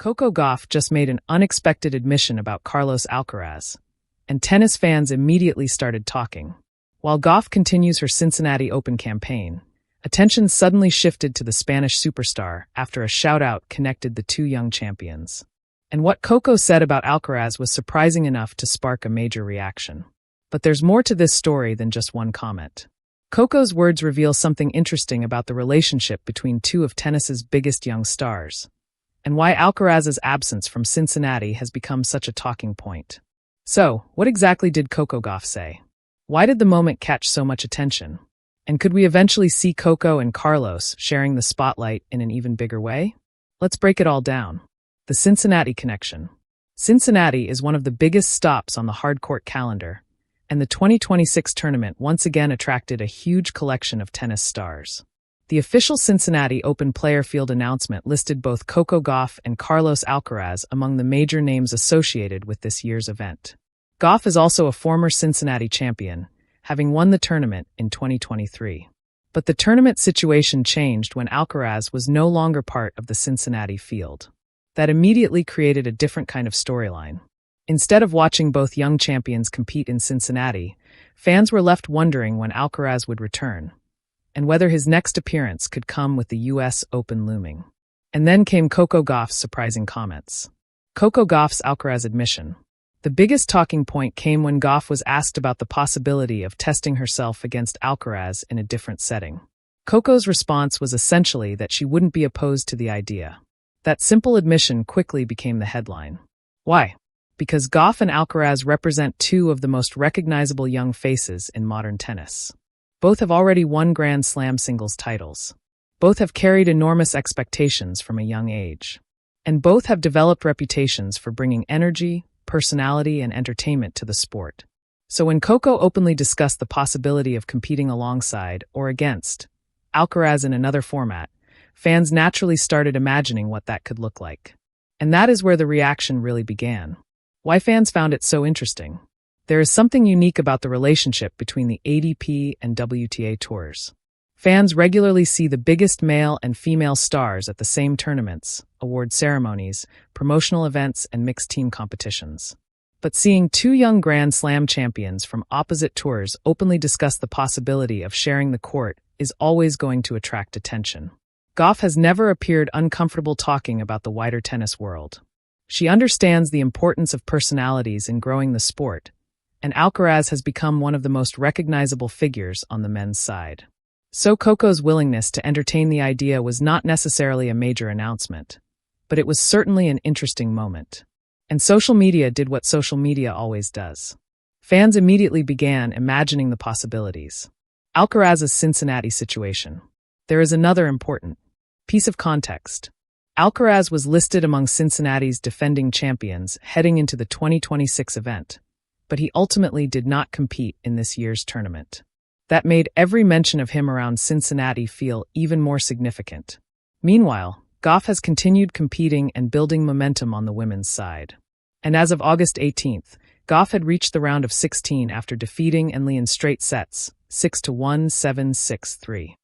COCO Gauff just made an unexpected admission about Carlos Alcaraz, and tennis fans immediately started talking. While Gauff continues her Cincinnati Open campaign, attention suddenly shifted to the Spanish superstar after a shoutout connected the two young champions. And what COCO said about Alcaraz was surprising enough to spark a major reaction. But there's more to this story than just one comment. COCO's words reveal something interesting about the relationship between two of tennis's biggest young stars, and why Alcaraz's absence from Cincinnati has become such a talking point. So, what exactly did COCO Gauff say? Why did the moment catch so much attention? And could we eventually see COCO and Carlos sharing the spotlight in an even bigger way? Let's break it all down. The Cincinnati connection. Cincinnati is one of the biggest stops on the hardcourt calendar, and the 2026 tournament once again attracted a huge collection of tennis stars. The official Cincinnati Open player field announcement listed both COCO Gauff and Carlos Alcaraz among the major names associated with this year's event. Gauff is also a former Cincinnati champion, having won the tournament in 2023. But the tournament situation changed when Alcaraz was no longer part of the Cincinnati field. That immediately created a different kind of storyline. Instead of watching both young champions compete in Cincinnati, fans were left wondering when Alcaraz would return, and whether his next appearance could come with the US Open looming. And then came COCO Gauff's surprising comments. COCO Gauff's Alcaraz admission. The biggest talking point came when Gauff was asked about the possibility of testing herself against Alcaraz in a different setting. COCO's response was essentially that she wouldn't be opposed to the idea. That simple admission quickly became the headline. Why? Because Gauff and Alcaraz represent two of the most recognizable young faces in modern tennis. Both have already won Grand Slam singles titles. Both have carried enormous expectations from a young age. And both have developed reputations for bringing energy, personality, and entertainment to the sport. So when COCO openly discussed the possibility of competing alongside, or against, Alcaraz in another format, fans naturally started imagining what that could look like. And that is where the reaction really began. Why fans found it so interesting? There is something unique about the relationship between the ATP and WTA tours. Fans regularly see the biggest male and female stars at the same tournaments, award ceremonies, promotional events, and mixed team competitions. But seeing two young Grand Slam champions from opposite tours openly discuss the possibility of sharing the court is always going to attract attention. Gauff has never appeared uncomfortable talking about the wider tennis world. She understands the importance of personalities in growing the sport, and Alcaraz has become one of the most recognizable figures on the men's side. So COCO's willingness to entertain the idea was not necessarily a major announcement, but it was certainly an interesting moment. And social media did what social media always does. Fans immediately began imagining the possibilities. Alcaraz's Cincinnati situation. There is another important piece of context. Alcaraz was listed among Cincinnati's defending champions heading into the 2026 event, but he ultimately did not compete in this year's tournament. That made every mention of him around Cincinnati feel even more significant. Meanwhile, Gauff has continued competing and building momentum on the women's side. And as of August 18th, Gauff had reached the round of 16 after defeating Enli in straight sets, 6-1, 7-6, 3.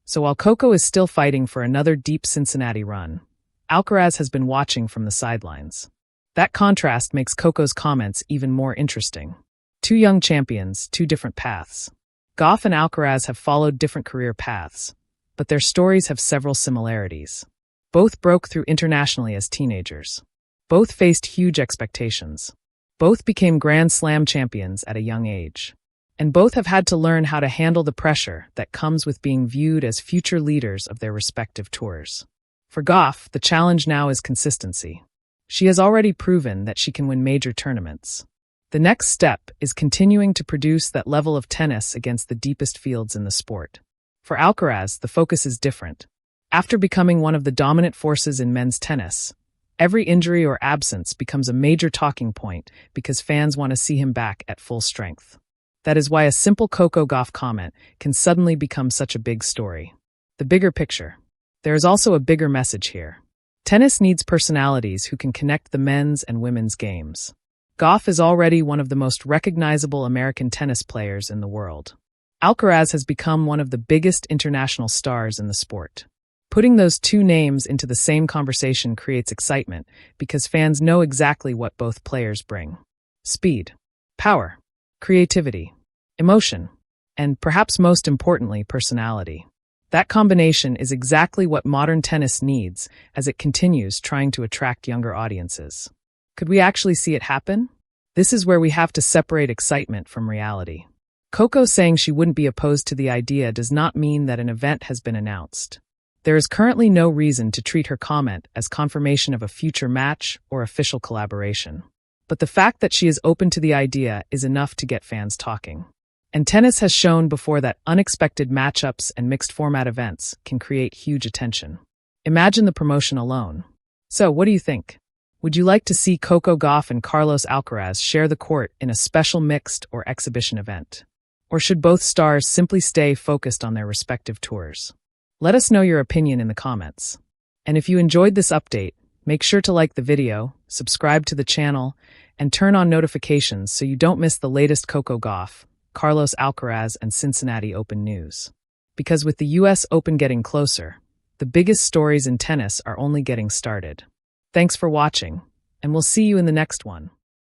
So while COCO is still fighting for another deep Cincinnati run, Alcaraz has been watching from the sidelines. That contrast makes COCO's comments even more interesting. Two young champions, two different paths. Gauff and Alcaraz have followed different career paths, but their stories have several similarities. Both broke through internationally as teenagers. Both faced huge expectations. Both became Grand Slam champions at a young age. And both have had to learn how to handle the pressure that comes with being viewed as future leaders of their respective tours. For Gauff, the challenge now is consistency. She has already proven that she can win major tournaments. The next step is continuing to produce that level of tennis against the deepest fields in the sport. For Alcaraz, the focus is different. After becoming one of the dominant forces in men's tennis, every injury or absence becomes a major talking point because fans want to see him back at full strength. That is why a simple COCO Gauff comment can suddenly become such a big story. The bigger picture. There is also a bigger message here. Tennis needs personalities who can connect the men's and women's games. Gauff is already one of the most recognizable American tennis players in the world. Alcaraz has become one of the biggest international stars in the sport. Putting those two names into the same conversation creates excitement because fans know exactly what both players bring. Speed, power, creativity, emotion, and perhaps most importantly, personality. That combination is exactly what modern tennis needs as it continues trying to attract younger audiences. Could we actually see it happen? This is where we have to separate excitement from reality. Coco saying she wouldn't be opposed to the idea does not mean that an event has been announced. There is currently no reason to treat her comment as confirmation of a future match or official collaboration. But the fact that she is open to the idea is enough to get fans talking. And tennis has shown before that unexpected matchups and mixed format events can create huge attention. Imagine the promotion alone. So, what do you think? Would you like to see Coco Gauff and Carlos Alcaraz share the court in a special mixed or exhibition event? Or should both stars simply stay focused on their respective tours? Let us know your opinion in the comments. And if you enjoyed this update, make sure to like the video, subscribe to the channel, and turn on notifications so you don't miss the latest Coco Gauff, Carlos Alcaraz, and Cincinnati Open news. Because with the US Open getting closer, the biggest stories in tennis are only getting started. Thanks for watching, and we'll see you in the next one.